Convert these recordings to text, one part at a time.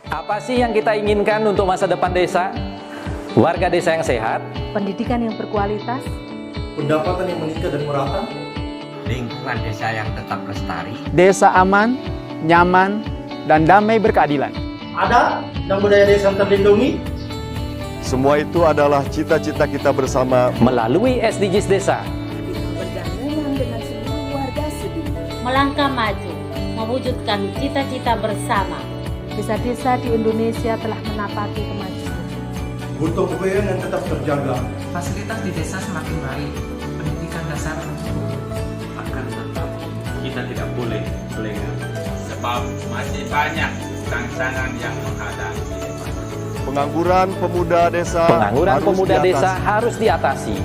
Apa sih yang kita inginkan untuk masa depan desa? Warga desa yang sehat, pendidikan yang berkualitas, pendapatan yang meningkat dan merata, lingkungan desa yang tetap lestari, desa aman, nyaman, dan damai berkeadilan. adat dan budaya desa terlindungi. Semua itu adalah cita-cita kita bersama melalui SDGs Desa. bergandengan dengan seluruh warga Sibi. Melangkah maju, mewujudkan cita-cita bersama. Desa-desa di Indonesia telah menapaki kemajuan. Gotong royong yang tetap terjaga. Fasilitas di desa semakin baik, pendidikan dasar mencukupi. Akan tetap kita tidak boleh lengah, sebab masih banyak tantangan yang menghadapi. pengangguran pemuda desa. Harus diatasi.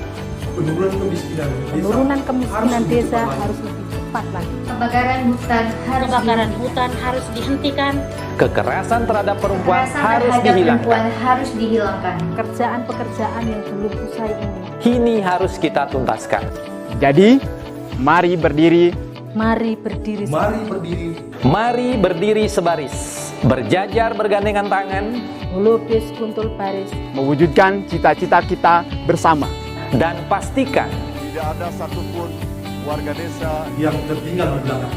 Penurunan kemiskinan desa harus lebih cepat lagi. Kebakaran hutan harus dihentikan. Kekerasan terhadap perempuan harus dihilangkan. Pekerjaan-pekerjaan yang belum usai ini. Ini harus kita tuntaskan. Jadi, mari berdiri. Mari berdiri. Mari berdiri. Mari berdiri sebaris, berjajar bergandengan tangan, Holobis kuntul baris. Mewujudkan cita-cita kita bersama. dan pastikan Tidak ada satupun warga desa Yang tertinggal di belakang.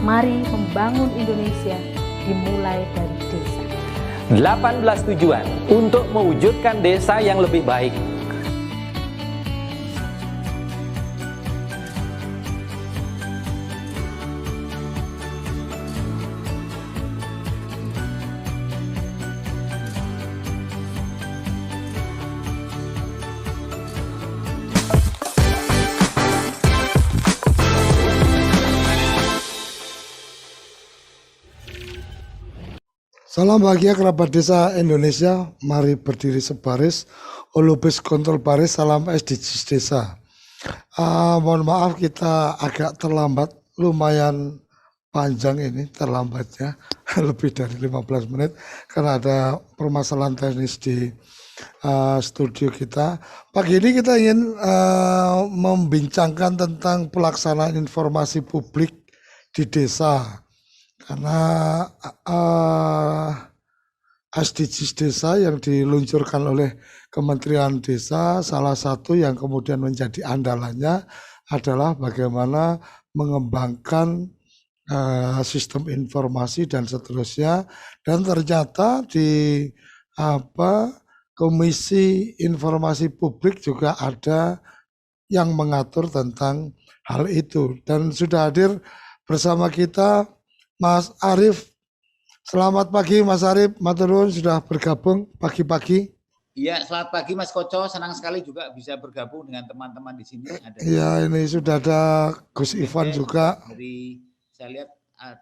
Mari membangun Indonesia dimulai dari desa. 18 tujuan untuk mewujudkan desa yang lebih baik. Salam bahagia kerabat desa Indonesia, mari berdiri sebaris, holobis kontrol baris, salam SDGs desa. Mohon maaf kita agak terlambat, lumayan panjang ini terlambatnya, lebih dari 15 menit, karena ada permasalahan teknis di studio kita. Pagi ini kita ingin membincangkan tentang pelaksanaan informasi publik di desa. Karena SDGs desa yang diluncurkan oleh Kementerian Desa, salah satu yang kemudian menjadi andalannya adalah bagaimana mengembangkan sistem informasi dan seterusnya. Dan ternyata di Komisi Informasi Publik juga ada yang mengatur tentang hal itu. Dan sudah hadir bersama kita Mas Arief. Selamat pagi Mas Arief, matur nuwun sudah bergabung pagi-pagi. Iya, selamat pagi Mas Koco, senang sekali juga bisa bergabung dengan teman-teman di sini. Iya, ini sudah ada Gus Ivan juga. Saya lihat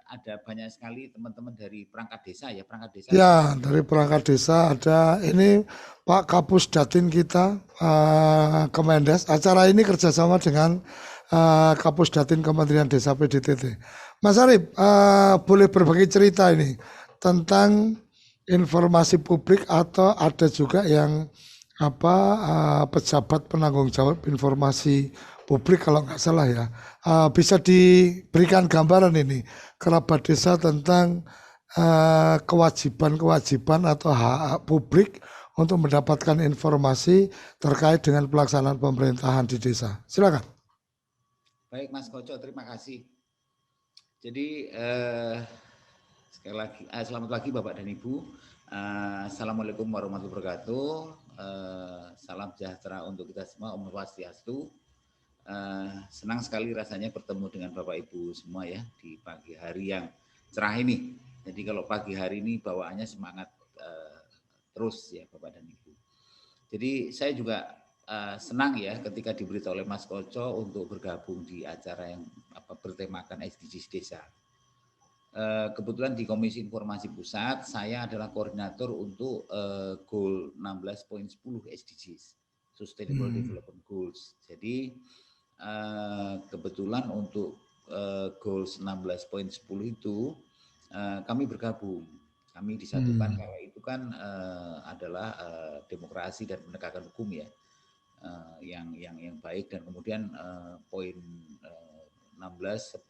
ada banyak sekali teman-teman dari perangkat desa ya, Ya, dari perangkat desa ada ini Pak Kapus Datin kita, Kemendes. Acara ini kerjasama dengan Kapus Datin Kementerian Desa PDTT. Mas Arief, boleh berbagi cerita ini tentang informasi publik atau ada juga yang pejabat penanggung jawab informasi publik kalau nggak salah ya. Bisa diberikan gambaran ini kerabat desa tentang kewajiban-kewajiban atau hak publik untuk mendapatkan informasi terkait dengan pelaksanaan pemerintahan di desa. Silakan. Baik Mas Koco, terima kasih. Jadi sekali lagi selamat pagi Bapak dan Ibu. Assalamualaikum warahmatullahi wabarakatuh. Salam sejahtera untuk kita semua, Om Swastiastu. Senang sekali rasanya bertemu dengan Bapak Ibu semua ya di pagi hari yang cerah ini. Jadi kalau pagi hari ini bawaannya semangat terus ya Bapak dan Ibu. Jadi saya juga senang ya ketika diberitahu oleh Mas Koco untuk bergabung di acara yang bertemakan SDGs Desa. Kebetulan di Komisi Informasi Pusat saya adalah koordinator untuk Goal 16.10 SDGs, Sustainable Development Goals. Jadi kebetulan untuk Goals 16.10 itu kami bergabung. Kami disatukan karena itu kan adalah demokrasi dan penegakan hukum ya. Yang baik, dan kemudian poin 16.10.2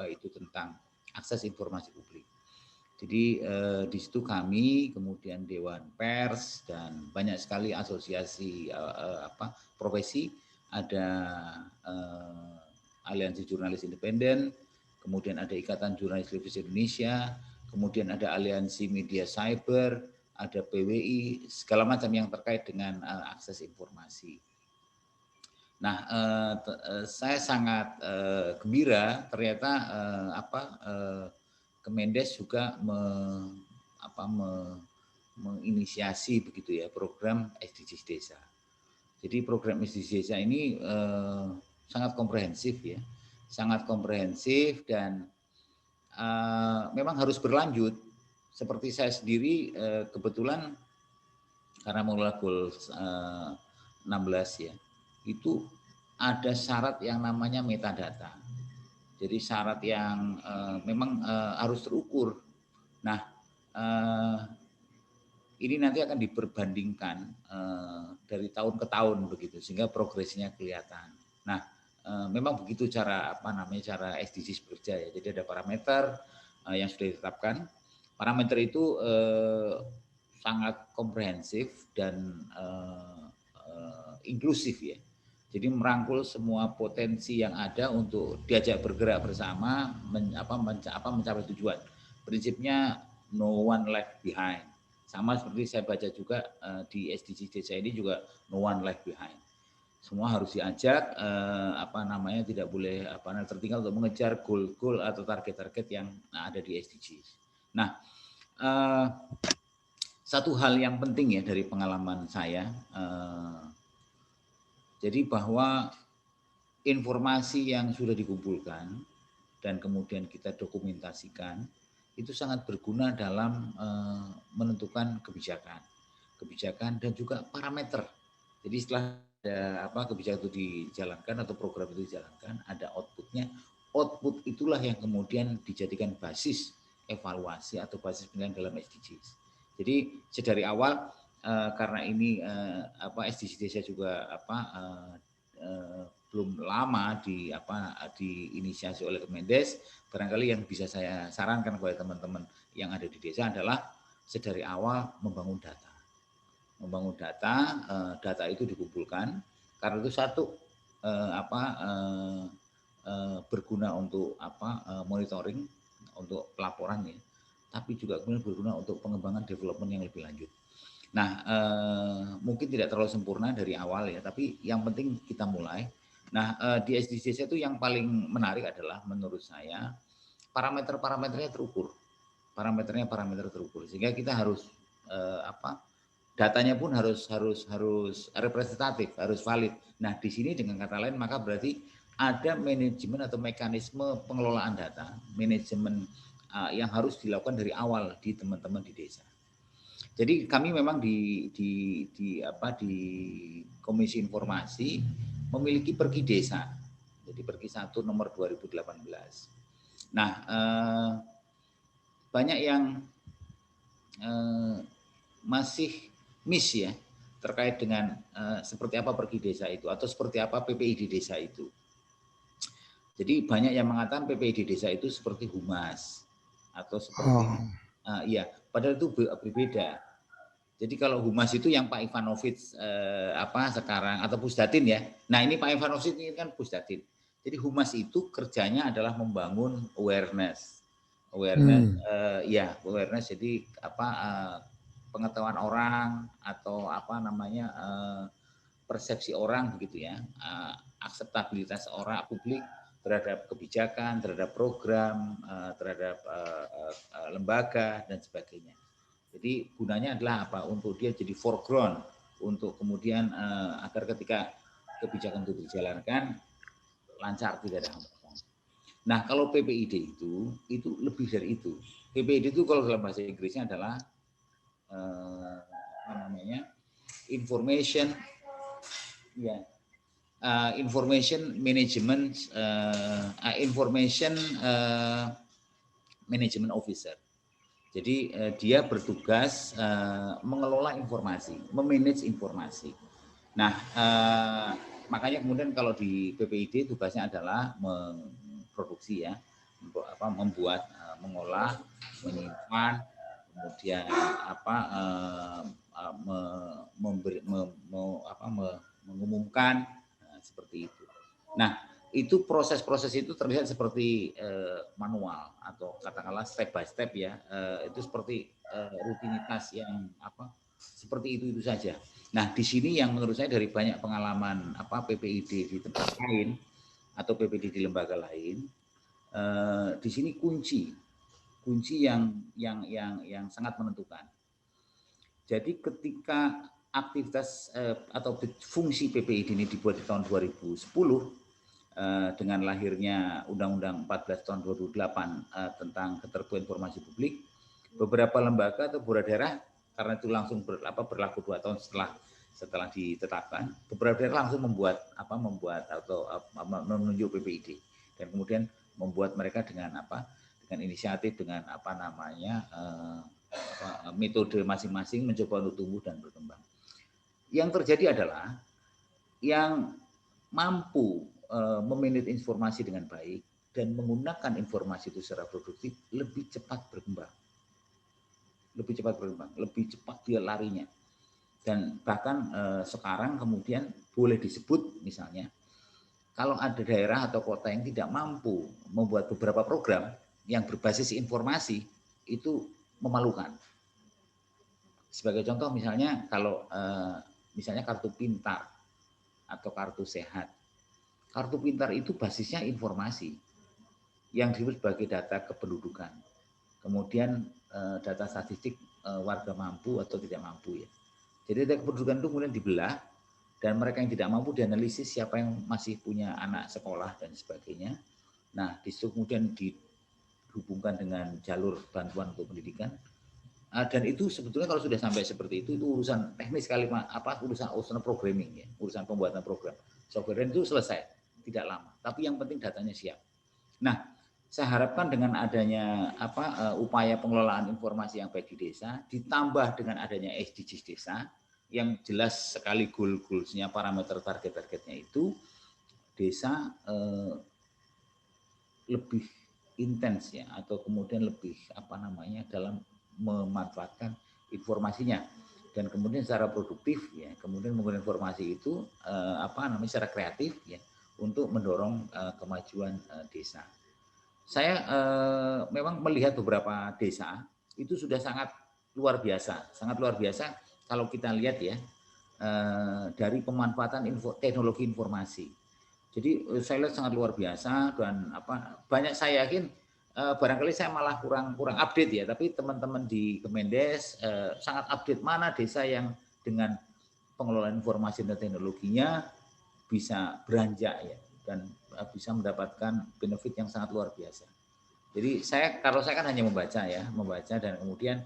itu tentang akses informasi publik. Jadi di situ kami, kemudian Dewan Pers dan banyak sekali asosiasi profesi, ada Aliansi Jurnalis Independen, kemudian ada Ikatan Jurnalis Televisi Indonesia, kemudian ada Aliansi Media Cyber, ada PWI, segala macam yang terkait dengan akses informasi. Nah, saya sangat gembira ternyata Kemendes juga menginisiasi begitu ya program SDGs Desa. Jadi program SDGs Desa ini sangat komprehensif ya, sangat komprehensif dan memang harus berlanjut. Seperti saya sendiri kebetulan karena mengelola Goal 16 ya, itu ada syarat yang namanya metadata. Jadi syarat yang memang harus terukur. Nah, ini nanti akan diperbandingkan dari tahun ke tahun begitu, sehingga progresnya kelihatan. Nah, memang begitu cara cara SDGs bekerja ya. Jadi ada parameter yang sudah ditetapkan. Parameter itu sangat komprehensif dan inklusif ya. Jadi merangkul semua potensi yang ada untuk diajak bergerak bersama mencapai tujuan. Prinsipnya no one left behind. Sama seperti saya baca juga di SDGs Desa ini juga no one left behind. Semua harus diajak tidak boleh tertinggal untuk mengejar goal-goal atau target-target yang ada di SDGs. Nah, satu hal yang penting ya dari pengalaman saya, jadi bahwa informasi yang sudah dikumpulkan dan kemudian kita dokumentasikan itu sangat berguna dalam menentukan kebijakan dan juga parameter. Jadi setelah ada kebijakan itu dijalankan atau program itu dijalankan, ada outputnya. Output itulah yang kemudian dijadikan basis evaluasi atau basis penilaian dalam SDGs. Jadi sedari awal karena ini SDGs Desa juga belum lama diinisiasi oleh Kemendes, barangkali yang bisa saya sarankan kepada teman-teman yang ada di desa adalah sedari awal membangun data. Membangun data, data itu dikumpulkan karena itu satu berguna untuk monitoring, untuk pelaporannya, tapi juga kemudian berguna untuk pengembangan development yang lebih lanjut. Nah, mungkin tidak terlalu sempurna dari awal ya, tapi yang penting kita mulai. Nah, di SDGs itu yang paling menarik adalah menurut saya parameternya terukur. Parameter terukur. Sehingga kita harus datanya pun harus representatif, harus valid. Nah, di sini dengan kata lain maka berarti ada manajemen atau mekanisme pengelolaan data, manajemen yang harus dilakukan dari awal di teman-teman di desa. Jadi kami memang di Komisi Informasi memiliki pergi desa. Jadi pergi 1 nomor 2018. Nah, banyak yang masih miss ya terkait dengan seperti apa pergi desa itu atau seperti apa PPI di desa itu. Jadi banyak yang mengatakan PPI di desa itu seperti humas atau seperti padahal itu berbeda. Jadi kalau humas itu yang Pak Ivanovic sekarang atau Pusdatin ya. Nah, ini Pak Ivanovic ini kan Pusdatin. Jadi humas itu kerjanya adalah membangun awareness. Awareness jadi pengetahuan orang atau persepsi orang begitu ya. Akseptabilitas orang publik terhadap kebijakan, terhadap program, terhadap lembaga dan sebagainya. Jadi gunanya adalah apa? Untuk dia jadi foreground, untuk kemudian agar ketika kebijakan itu dijalankan lancar, tidak ada hambatan. Nah, kalau PPID itu lebih dari itu. PPID itu kalau dalam bahasa Inggrisnya adalah information management officer. Jadi dia bertugas mengelola informasi, memanage informasi. Nah, makanya kemudian kalau di PPID tugasnya adalah memproduksi ya, membuat, mengolah menyimpan, kemudian mengumumkan, seperti itu. Nah, itu proses-proses itu terlihat seperti manual atau katakanlah step by step ya, itu seperti rutinitas yang seperti itu saja. Nah, di sini yang menurut saya dari banyak pengalaman PPID di tempat lain atau PPID di lembaga lain, di sini kunci yang sangat menentukan. Jadi ketika aktivitas atau fungsi PPID ini dibuat di tahun 2010 dengan lahirnya Undang-Undang 14 tahun 2008 tentang keterbukaan informasi publik, beberapa lembaga atau beberapa daerah, karena itu langsung berlaku 2 tahun setelah ditetapkan, beberapa daerah langsung membuat atau menunjuk PPID, dan kemudian membuat mereka dengan inisiatif, dengan metode masing-masing mencoba untuk tumbuh dan berkembang. Yang terjadi adalah yang mampu memanage informasi dengan baik dan menggunakan informasi itu secara produktif lebih cepat berkembang, lebih cepat dia larinya. Dan bahkan sekarang kemudian boleh disebut misalnya kalau ada daerah atau kota yang tidak mampu membuat beberapa program yang berbasis informasi, itu memalukan. Sebagai contoh misalnya kalau misalnya kartu pintar atau kartu sehat. Kartu pintar itu basisnya informasi yang disebut sebagai data kependudukan. Kemudian data statistik warga mampu atau tidak mampu ya. Jadi data kependudukan itu kemudian dibelah dan mereka yang tidak mampu dianalisis siapa yang masih punya anak sekolah dan sebagainya. Nah, disitu kemudian dihubungkan dengan jalur bantuan untuk pendidikan. Dan itu sebetulnya kalau sudah sampai seperti itu urusan teknis sekali, urusan programming ya, urusan pembuatan program. Software itu selesai, tidak lama. Tapi yang penting datanya siap. Nah, saya harapkan dengan adanya upaya pengelolaan informasi yang baik di desa, ditambah dengan adanya SDGs desa, yang jelas sekali goal-goalsnya, parameter target-targetnya itu, desa lebih intens ya, atau kemudian lebih dalam memanfaatkan informasinya, dan kemudian secara produktif ya, kemudian menggunakan informasi itu secara kreatif ya, untuk mendorong kemajuan desa. Saya memang melihat beberapa desa itu sudah sangat luar biasa kalau kita lihat ya, dari pemanfaatan teknologi informasi. Jadi saya lihat sangat luar biasa, dan banyak saya yakin barangkali saya malah kurang update ya, tapi teman-teman di Kemendes sangat update mana desa yang dengan pengelolaan informasi dan teknologinya bisa beranjak ya, dan bisa mendapatkan benefit yang sangat luar biasa. Jadi kalau saya kan hanya membaca dan kemudian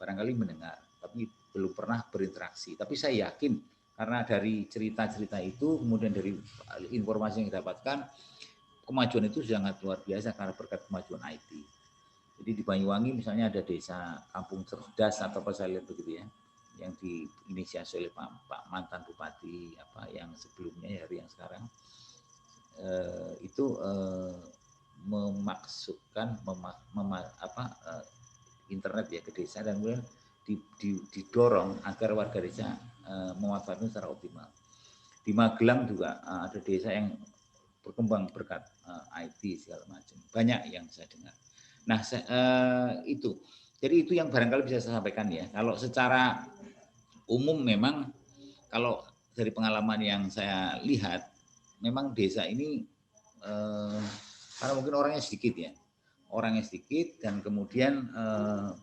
barangkali mendengar, tapi belum pernah berinteraksi. Tapi saya yakin karena dari cerita-cerita itu, kemudian dari informasi yang didapatkan, kemajuan itu sangat luar biasa karena berkat kemajuan IT. Jadi di Banyuwangi misalnya ada desa Kampung Cerdas atau apa saya lihat begitu ya, yang diinisiasi oleh Pak mantan Bupati yang sebelumnya hari yang sekarang, itu memasukkan internet ya ke desa, dan kemudian didorong agar warga desa memanfaatkan secara optimal. Di Magelang juga ada desa yang berkembang berkat IT segala macam. Banyak yang saya dengar. Nah, itu. Jadi itu yang barangkali bisa saya sampaikan ya. Kalau secara umum memang kalau dari pengalaman yang saya lihat, memang desa ini karena mungkin orangnya sedikit ya. Orangnya sedikit, dan kemudian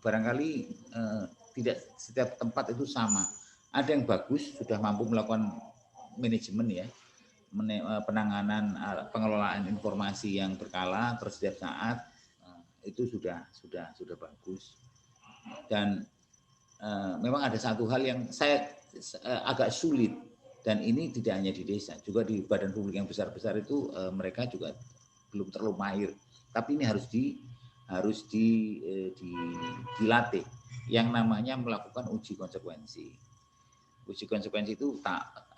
barangkali tidak setiap tempat itu sama. Ada yang bagus, sudah mampu melakukan manajemen ya, penanganan pengelolaan informasi yang berkala setiap saat, itu sudah bagus. Dan memang ada satu hal yang saya agak sulit, dan ini tidak hanya di desa, juga di badan publik yang besar-besar itu mereka juga belum terlalu mahir. Tapi ini harus dilatih, yang namanya melakukan uji konsekuensi. Uji konsekuensi itu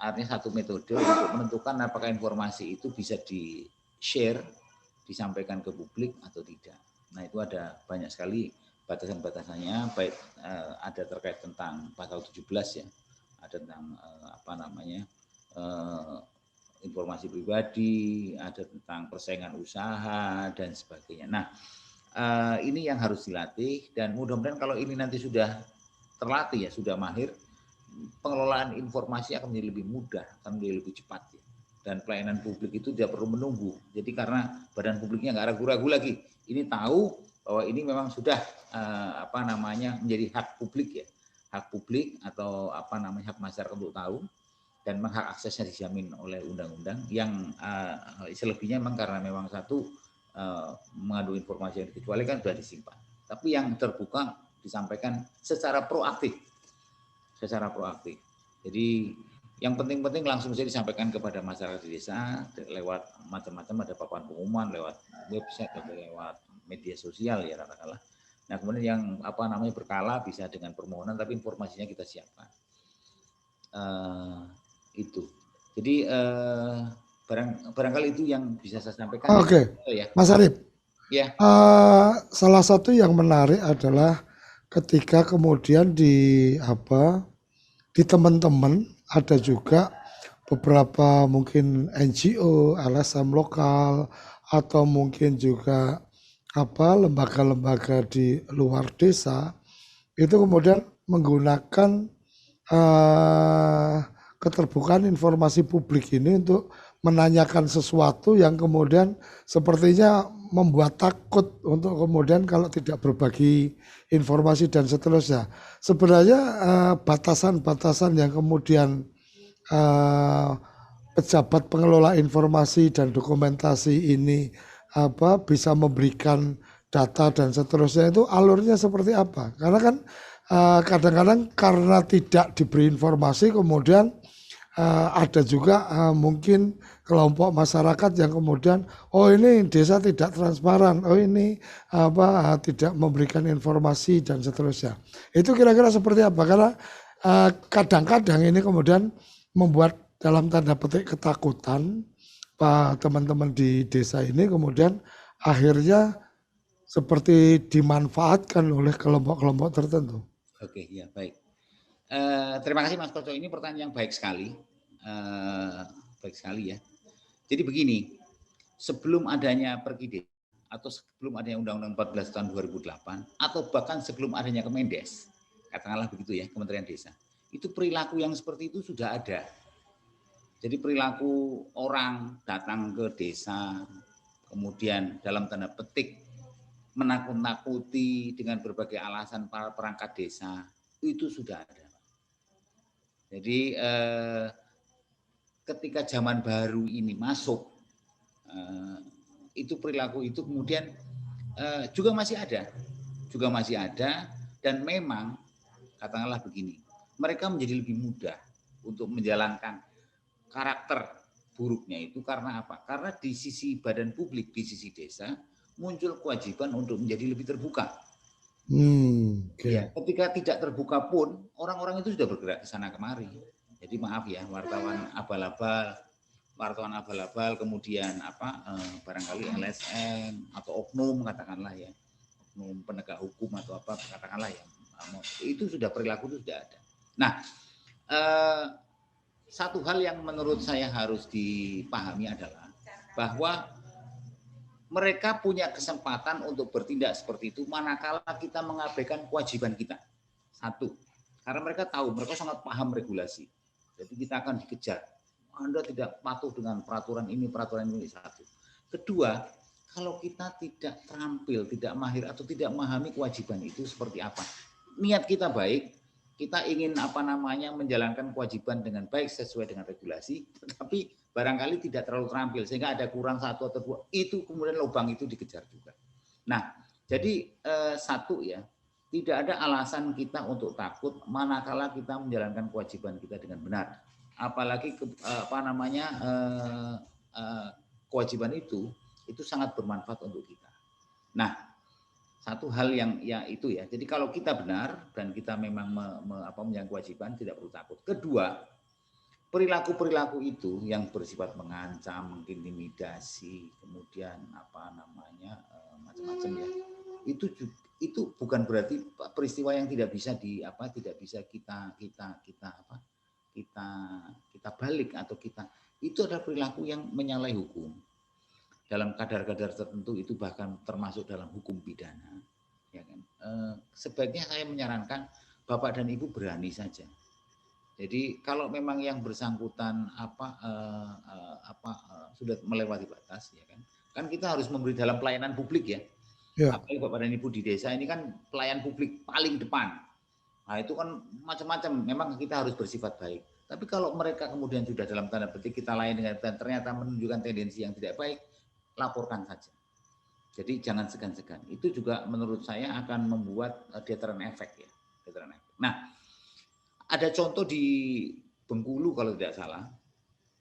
artinya satu metode untuk menentukan apakah informasi itu bisa di-share, disampaikan ke publik atau tidak. Nah, itu ada banyak sekali batasan-batasannya, baik ada terkait tentang pasal 17 ya, ada tentang informasi pribadi, ada tentang persaingan usaha dan sebagainya. Nah, ini yang harus dilatih, dan mudah-mudahan kalau ini nanti sudah terlatih ya, sudah mahir, pengelolaan informasi akan menjadi lebih mudah, akan menjadi lebih cepat ya. Dan pelayanan publik itu tidak perlu menunggu. Jadi karena badan publiknya nggak ragu-ragu lagi, ini tahu bahwa ini memang sudah menjadi hak publik ya, hak publik atau hak masyarakat untuk tahu, dan memang hak aksesnya dijamin oleh undang-undang. Yang selebihnya memang karena memang satu mengandung informasi yang dikecualikan sudah disimpan. Tapi yang terbuka disampaikan secara proaktif. Jadi yang penting-penting langsung saja disampaikan kepada masyarakat di desa lewat macam-macam, ada papan pengumuman, lewat website atau lewat media sosial ya katakanlah. Nah kemudian yang berkala bisa dengan permohonan, tapi informasinya kita siapkan. Itu. Jadi barangkali itu yang bisa saya sampaikan. Oke, ya. Mas Arif. Ya. Salah satu yang menarik adalah ketika kemudian di teman-teman ada juga beberapa mungkin NGO, LSM lokal, atau mungkin juga lembaga-lembaga di luar desa itu kemudian menggunakan keterbukaan informasi publik ini untuk menanyakan sesuatu yang kemudian sepertinya membuat takut untuk kemudian kalau tidak berbagi informasi dan seterusnya. Sebenarnya batasan-batasan yang kemudian pejabat pengelola informasi dan dokumentasi ini bisa memberikan data dan seterusnya, itu alurnya seperti apa? Karena kan kadang-kadang karena tidak diberi informasi kemudian ada juga mungkin kelompok masyarakat yang kemudian ini desa tidak transparan, ini tidak memberikan informasi dan seterusnya. Itu kira-kira seperti apa? Karena kadang-kadang ini kemudian membuat dalam tanda petik ketakutan teman-teman di desa ini, kemudian akhirnya seperti dimanfaatkan oleh kelompok-kelompok tertentu. Oke, ya baik. Terima kasih Mas Koco, ini pertanyaan yang baik sekali. Ya. Jadi begini, sebelum adanya Perkide atau sebelum adanya Undang-Undang 14 tahun 2008 atau bahkan sebelum adanya Kemendes, katakanlah begitu ya, Kementerian Desa, itu perilaku yang seperti itu sudah ada. Jadi perilaku orang datang ke desa, kemudian dalam tanda petik menakut-nakuti dengan berbagai alasan para perangkat desa, itu sudah ada. Jadi ketika zaman baru ini masuk, itu perilaku itu kemudian juga masih ada, dan memang katakanlah begini, mereka menjadi lebih mudah untuk menjalankan karakter buruknya itu karena apa? Karena di sisi badan publik, di sisi desa muncul kewajiban untuk menjadi lebih terbuka. Ya, ketika tidak terbuka pun orang-orang itu sudah bergerak ke sana kemari. Jadi maaf ya, wartawan abal-abal, kemudian barangkali LSM atau oknum katakanlah ya, oknum penegak hukum atau katakanlah ya, itu sudah perilaku itu sudah ada. Nah, satu hal yang menurut saya harus dipahami adalah bahwa mereka punya kesempatan untuk bertindak seperti itu manakala kita mengabaikan kewajiban kita. Satu, karena mereka tahu, mereka sangat paham regulasi. Jadi kita akan dikejar. Anda tidak patuh dengan peraturan ini. Satu. Kedua, kalau kita tidak terampil, tidak mahir atau tidak memahami kewajiban itu seperti apa. Niat kita baik, kita ingin menjalankan kewajiban dengan baik sesuai dengan regulasi, tetapi barangkali tidak terlalu terampil sehingga ada kurang satu atau dua, itu kemudian lubang itu dikejar juga. Nah, jadi satu ya, tidak ada alasan kita untuk takut manakala kita menjalankan kewajiban kita dengan benar. Apalagi kewajiban itu sangat bermanfaat untuk kita. Nah, satu hal yang ya itu ya. Jadi kalau kita benar dan kita memang menjalankan kewajiban, tidak perlu takut. Kedua, perilaku-perilaku itu yang bersifat mengancam, mengintimidasi, kemudian macam-macam ya. Itu itu bukan berarti peristiwa yang tidak bisa kita balik atau itu adalah perilaku yang menyalahi hukum. Dalam kadar-kadar tertentu itu bahkan termasuk dalam hukum pidana, ya kan. Sebaiknya saya menyarankan Bapak dan Ibu berani saja. Jadi kalau memang yang bersangkutan sudah melewati batas, ya kan kita harus memberi dalam pelayanan publik ya. Apalagi Bapak dan Ibu di desa ini kan pelayan publik paling depan. Nah itu kan macam-macam. Memang kita harus bersifat baik. Tapi kalau mereka kemudian sudah dalam tanda petik kita layani dengan dan ternyata menunjukkan tendensi yang tidak baik, laporkan saja. Jadi jangan segan-segan. Itu juga menurut saya akan membuat deterrent effect ya. Deterrent effect. Nah, ada contoh di Bengkulu kalau tidak salah.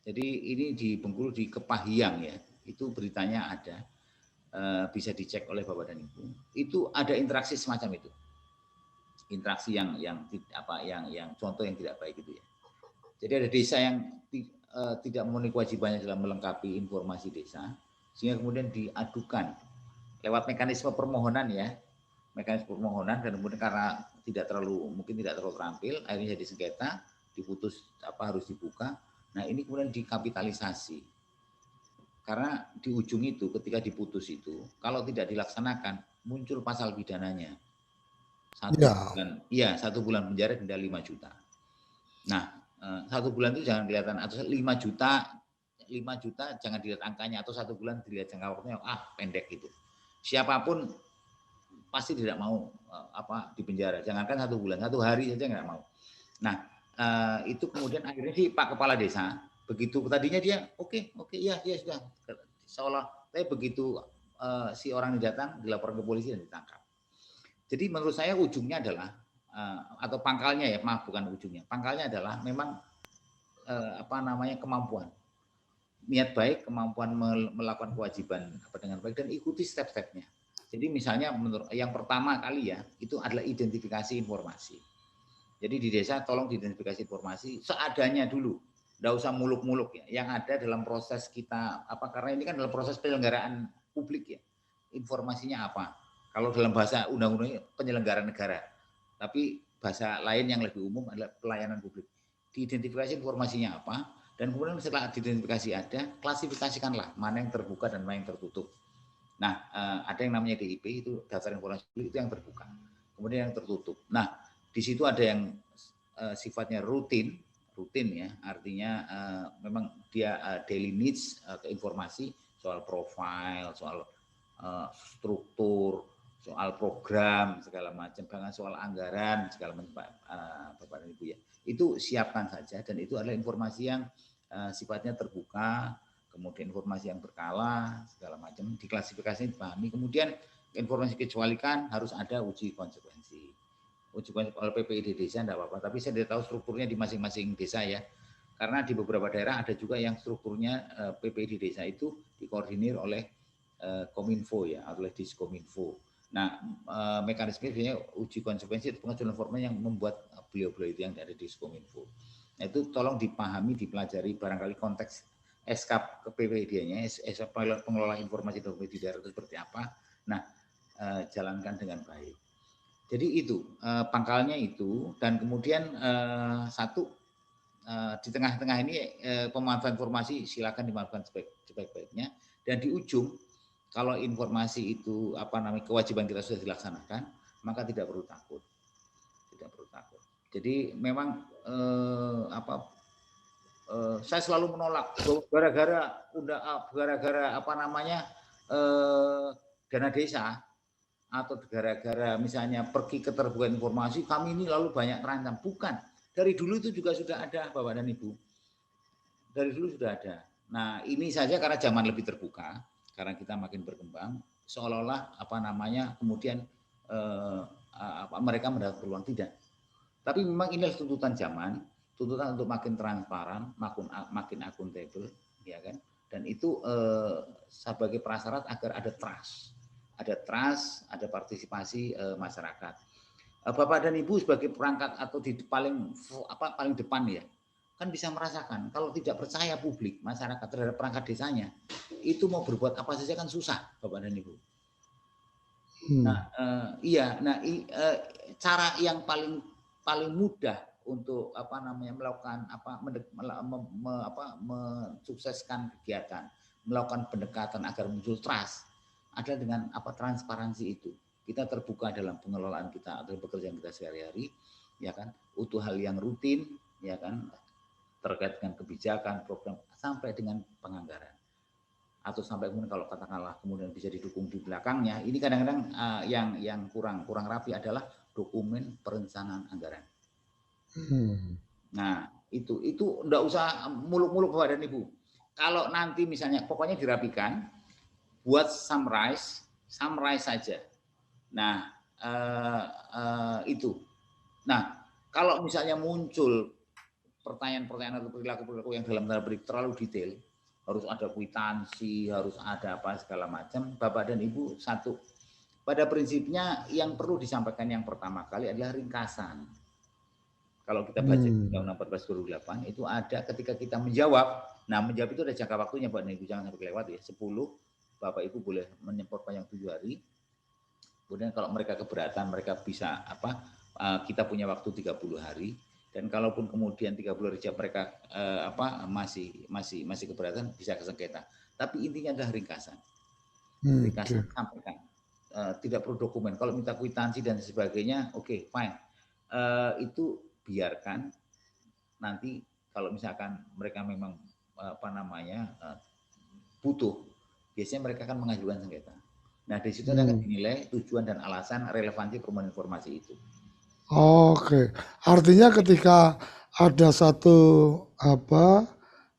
Jadi ini di Bengkulu di Kepahyang ya. Itu beritanya ada. Bisa dicek oleh Bapak dan Ibu. Itu ada interaksi semacam itu. Interaksi yang contoh yang tidak baik itu ya. Jadi ada desa yang tidak memenuhi kewajibannya dalam melengkapi informasi desa, sehingga kemudian diadukan lewat mekanisme permohonan ya, mekanisme permohonan, dan kemudian karena mungkin tidak terlalu terampil, akhirnya jadi sengketa, diputus harus dibuka. Nah ini kemudian dikapitalisasi, karena di ujung itu ketika diputus itu, kalau tidak dilaksanakan muncul pasal pidananya. 1 bulan penjara, denda 5 juta. Nah 1 bulan itu jangan kelihatan, atau 5 juta jangan dilihat angkanya, atau 1 bulan dilihat jangka waktunya pendek gitu. Siapapun pasti tidak mau di penjara. Jangankan 1 bulan, 1 hari saja nggak mau. Nah itu kemudian akhirnya si Pak Kepala Desa begitu tadinya dia oke ya dia sudah seolah, tapi begitu si orang ini datang dilaporkan ke polisi dan ditangkap. Jadi menurut saya ujungnya adalah atau pangkalnya ya, maaf bukan ujungnya, pangkalnya adalah memang kemampuan, niat baik, kemampuan melakukan kewajiban dengan baik dan ikuti step-stepnya. Jadi misalnya menurut yang pertama kali ya itu adalah identifikasi informasi. Jadi di desa tolong diidentifikasi informasi seadanya dulu, nggak usah muluk-muluk ya. Yang ada dalam proses kita karena ini kan dalam proses penyelenggaraan publik ya. Informasinya apa? Kalau dalam bahasa undang-undang penyelenggaraan negara. Tapi bahasa lain yang lebih umum adalah pelayanan publik. Diidentifikasi informasinya apa, dan kemudian setelah diidentifikasi ada, klasifikasikanlah mana yang terbuka dan mana yang tertutup. Nah, ada yang namanya DIP, itu daftar informasi publik, itu yang terbuka. Kemudian yang tertutup. Nah, di situ ada yang sifatnya rutin ya, artinya memang dia daily needs ke informasi soal profile, soal struktur, soal program segala macam, bahkan soal anggaran segala macam, Bapak dan Ibu ya. Itu siapkan saja, dan itu adalah informasi yang sifatnya terbuka, kemudian informasi yang berkala segala macam, diklasifikasi, dipahami, kemudian informasi kecualikan harus ada uji konsekuensi. Uji konsekuensi oleh PPID desa enggak apa-apa, tapi saya tidak tahu strukturnya di masing-masing desa ya. Karena di beberapa daerah ada juga yang strukturnya PPID desa itu dikoordinir oleh Kominfo ya, oleh Diskominfo. Nah, mekanisme biasanya uji konsekuensi itu pengajuan formal yang membuat beliau-beliau itu yang dari Diskominfo. Nah, itu tolong dipahami, dipelajari barangkali konteks SK ke PPID-nya, SK pengelola informasi dokumen di daerah itu seperti apa. Nah, jalankan dengan baik. Jadi itu pangkalnya itu, dan kemudian di tengah-tengah ini pemanfaatan informasi silakan dimanfaatkan sebaik-baiknya, dan di ujung kalau informasi itu kewajiban kita sudah dilaksanakan, maka tidak perlu takut. Tidak perlu takut. Jadi memang saya selalu menolak gara-gara dana desa atau gara-gara misalnya pergi keterbukaan informasi kami ini lalu banyak terancam. Bukan. Dari dulu itu juga sudah ada, Bapak dan Ibu. Dari dulu sudah ada. Nah, ini saja karena zaman lebih terbuka. Karena kita makin berkembang, seolah-olah kemudian mereka mendapat peluang, tidak. Tapi memang inilah tuntutan zaman, tuntutan untuk makin transparan, makin akuntabel, ya kan? Dan itu sebagai prasyarat agar ada trust, ada partisipasi masyarakat. Bapak dan Ibu sebagai perangkat atau di paling depan ya, kan bisa merasakan kalau tidak percaya publik masyarakat terhadap perangkat desanya, itu mau berbuat apa saja kan susah, Bapak dan Ibu. Nah, iya. Nah, cara yang paling mudah untuk melakukan mensukseskan kegiatan, melakukan pendekatan agar muncul trust adalah dengan transparansi itu. Kita terbuka dalam pengelolaan kita atau pekerjaan kita sehari-hari, ya kan, utuh hal yang rutin, ya kan, terkait dengan kebijakan, program, sampai dengan penganggaran. Atau sampai kemudian kalau katakanlah kemudian bisa didukung di belakangnya, ini kadang-kadang yang kurang rapi adalah dokumen perencanaan anggaran. Nah, itu enggak usah muluk-muluk Bapak dan Ibu. Kalau nanti misalnya pokoknya dirapikan, buat summarize saja. Nah, itu. Nah, kalau misalnya muncul pertanyaan-pertanyaan atau perilaku-perilaku yang dalam tanda petik terlalu detail, harus ada kwitansi, harus ada apa segala macam, Bapak dan Ibu, satu, pada prinsipnya yang perlu disampaikan yang pertama kali adalah ringkasan. Kalau kita baca Undang-Undang 14 2008 itu ada ketika kita menjawab. Nah, menjawab itu ada jangka waktunya Pak dan Ibu, jangan sampai kelewat ya. 10, Bapak Ibu boleh menyempot panjang 7 hari. Kemudian kalau mereka keberatan, mereka bisa kita punya waktu 30 hari. Dan kalaupun kemudian 30 hari mereka masih keberatan, bisa ke sengketa. Tapi intinya adalah ringkasan. Ringkasan sampaikan. Tidak perlu dokumen. Kalau minta kwitansi dan sebagainya, oke, fine. Itu biarkan nanti kalau misalkan mereka memang butuh, biasanya mereka akan mengajukan sengketa. Nah, di situ akan dinilai tujuan dan alasan relevansi permohonan informasi itu. Oke, artinya ketika ada satu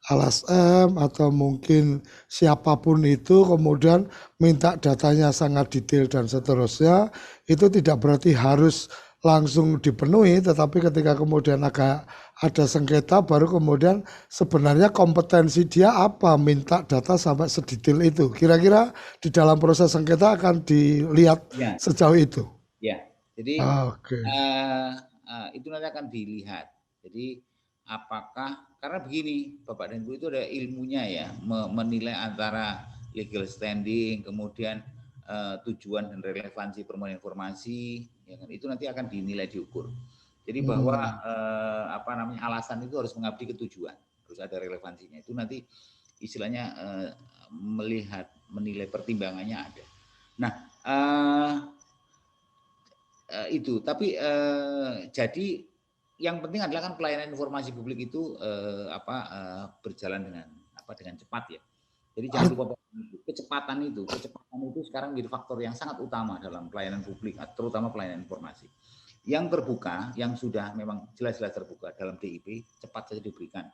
LSM atau mungkin siapapun itu kemudian minta datanya sangat detail dan seterusnya, itu tidak berarti harus langsung dipenuhi, tetapi ketika kemudian agak ada sengketa baru kemudian sebenarnya kompetensi dia apa, minta data sampai sedetail itu. Kira-kira di dalam proses sengketa akan dilihat sejauh itu. Ya. Jadi itu nanti akan dilihat. Jadi apakah, karena begini Bapak dan Ibu, itu ada ilmunya ya, menilai antara legal standing, kemudian tujuan dan relevansi permohonan informasi, ya kan, itu nanti akan dinilai, diukur. Jadi bahwa alasan itu harus mengabdi ke tujuan, harus ada relevansinya. Itu nanti istilahnya menilai pertimbangannya ada. Nah, itu, tapi jadi yang penting adalah kan pelayanan informasi publik itu berjalan dengan cepat ya. Jadi jangan lupa kecepatan itu sekarang menjadi faktor yang sangat utama dalam pelayanan publik, terutama pelayanan informasi. Yang terbuka, yang sudah memang jelas-jelas terbuka dalam DIP, cepat saja diberikan,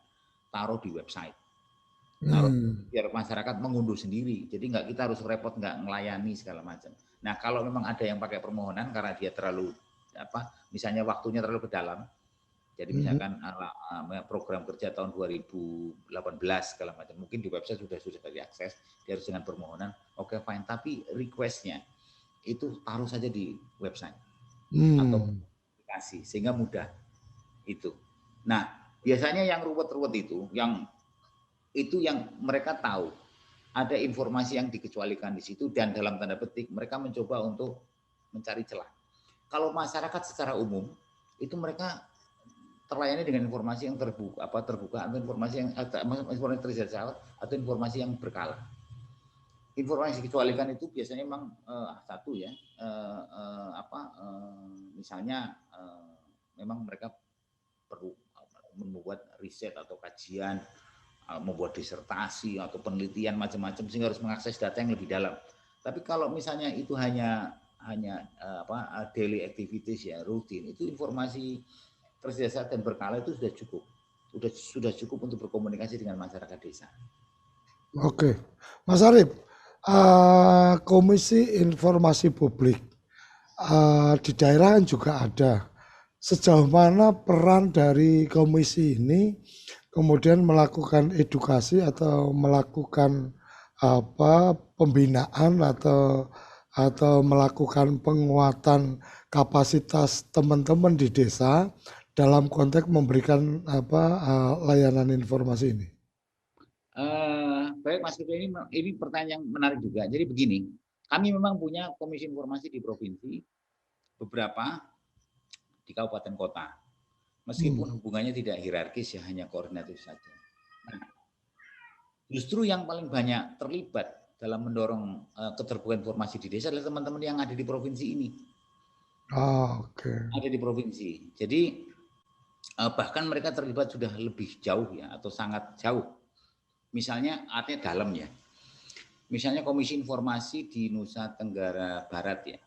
taruh di website. Biar masyarakat mengunduh sendiri, jadi nggak kita harus repot nggak melayani segala macam. Nah, kalau memang ada yang pakai permohonan karena dia terlalu misalnya waktunya terlalu ke dalam, jadi misalkan program kerja tahun 2018 segala macam, mungkin di website sudah diakses, dia harus dengan permohonan, oke, fine, tapi requestnya itu taruh saja di website atau aplikasi sehingga mudah itu. Nah, biasanya yang ruwet-ruwet itu yang mereka tahu ada informasi yang dikecualikan di situ dan dalam tanda petik mereka mencoba untuk mencari celah. Kalau masyarakat secara umum itu mereka terlayani dengan informasi yang terbuka atau informasi yang terjadwal atau informasi yang berkala. Informasi dikecualikan itu biasanya memang misalnya memang mereka perlu membuat riset atau kajian, membuat disertasi atau penelitian macam-macam sehingga harus mengakses data yang lebih dalam. Tapi kalau misalnya itu hanya daily activities ya, rutin, itu informasi tersedia dan berkala itu sudah cukup. Sudah cukup untuk berkomunikasi dengan masyarakat desa. Oke. Mas Arief, Komisi Informasi Publik di daerah juga ada. Sejauh mana peran dari komisi ini kemudian melakukan edukasi atau melakukan pembinaan atau melakukan penguatan kapasitas teman-teman di desa dalam konteks memberikan layanan informasi ini? Baik Mas Kito, ini pertanyaan yang menarik juga. Jadi begini, Kami memang punya komisi informasi di provinsi, beberapa di kabupaten kota. Meskipun hubungannya tidak hierarkis ya, hanya koordinatif saja. Nah, justru yang paling banyak terlibat dalam mendorong keterbukaan informasi di desa adalah teman-teman yang ada di provinsi ini. Ada di provinsi. Jadi bahkan mereka terlibat sudah lebih jauh ya, atau sangat jauh. Misalnya artinya dalam ya. Misalnya Komisi Informasi di Nusa Tenggara Barat ya.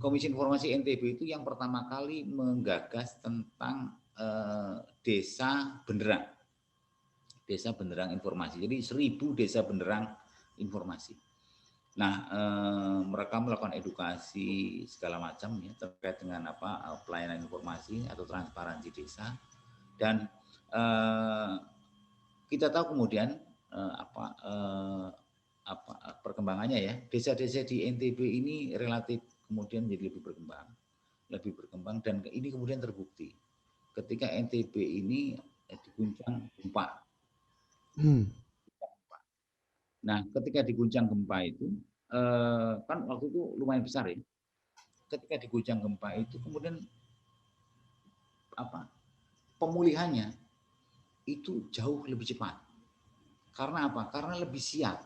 Komisi Informasi NTB itu yang pertama kali menggagas tentang desa benerang. Desa benerang informasi. Jadi 1000 desa benerang informasi. Nah, mereka melakukan edukasi segala macam ya terkait dengan pelayanan informasi atau transparansi desa. Dan kita tahu kemudian perkembangannya ya, desa-desa di NTB ini relatif kemudian menjadi lebih berkembang dan ini kemudian terbukti ketika NTB ini diguncang gempa. Nah, ketika diguncang gempa itu kan waktu itu lumayan besar ya. Ketika diguncang gempa itu kemudian pemulihannya itu jauh lebih cepat. Karena apa? Karena lebih siap.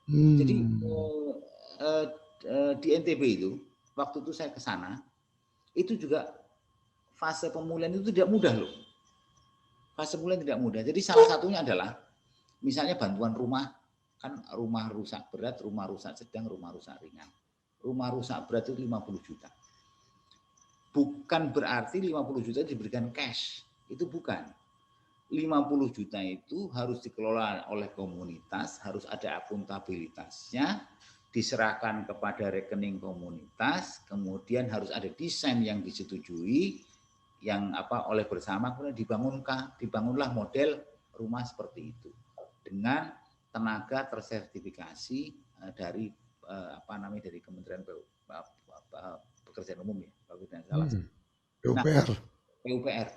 Jadi di NTB itu waktu itu saya ke sana itu juga fase pemulihan itu tidak mudah loh. Fase pemulihan tidak mudah. Jadi salah satunya adalah misalnya bantuan rumah, kan rumah rusak berat, rumah rusak sedang, rumah rusak ringan. Rumah rusak berat itu 50 juta. Bukan berarti 50 juta diberikan cash. Itu bukan. 50 juta itu harus dikelola oleh komunitas, harus ada akuntabilitasnya, diserahkan kepada rekening komunitas, kemudian harus ada desain yang disetujui, yang oleh bersama, kemudian dibangunlah model rumah seperti itu dengan tenaga tersertifikasi dari dari Kementerian Pekerjaan Umum ya, kalau tidak salah. PUPR. PUPR.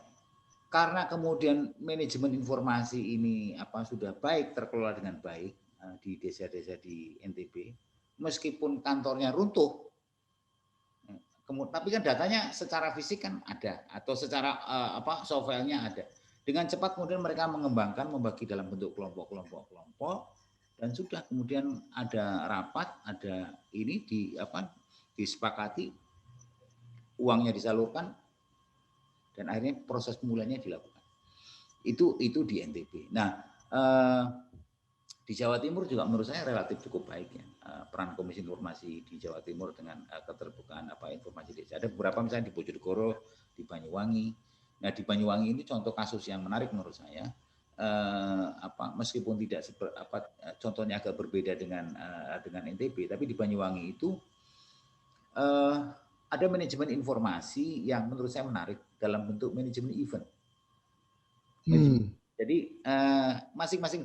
Karena kemudian manajemen informasi ini sudah baik terkelola dengan baik di desa-desa di NTB, meskipun kantornya runtuh, tapi kan datanya secara fisik kan ada atau secara softwarenya ada. Dengan cepat kemudian mereka mengembangkan, membagi dalam bentuk kelompok dan sudah kemudian ada rapat, ada ini disepakati, uangnya disalurkan. Dan akhirnya proses pemulihannya dilakukan. Itu di NTB. Nah, di Jawa Timur juga menurut saya relatif cukup baik ya. Peran Komisi Informasi di Jawa Timur dengan keterbukaan informasi desa. Ada beberapa misalnya di Bojonegoro, di Banyuwangi. Nah, di Banyuwangi ini contoh kasus yang menarik menurut saya. Meskipun tidak contohnya agak berbeda dengan NTB, tapi di Banyuwangi itu ada manajemen informasi yang menurut saya menarik dalam bentuk manajemen event. Jadi masing-masing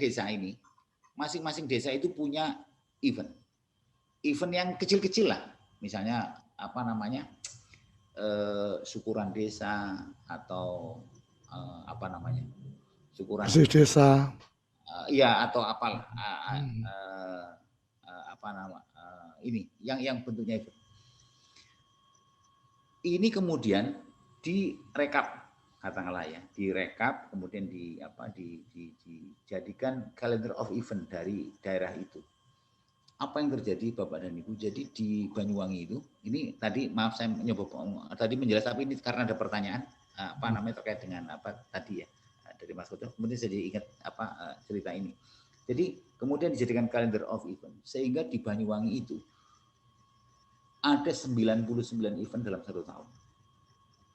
desa itu punya event yang kecil-kecil lah, misalnya syukuran desa atau syukuran desa, atau apalah ini yang bentuknya event. Ini kemudian direkap, katakanlah ya, direkap, kemudian dijadikan calendar of event dari daerah itu. Apa yang terjadi Bapak dan Ibu? Jadi di Banyuwangi itu, ini tadi maaf saya tadi menjelaskan, tapi ini karena ada pertanyaan terkait dengan tadi ya dari Mas Koco, kemudian saya ingat cerita ini. Jadi kemudian dijadikan calendar of event sehingga di Banyuwangi itu ada 99 event dalam 1 tahun.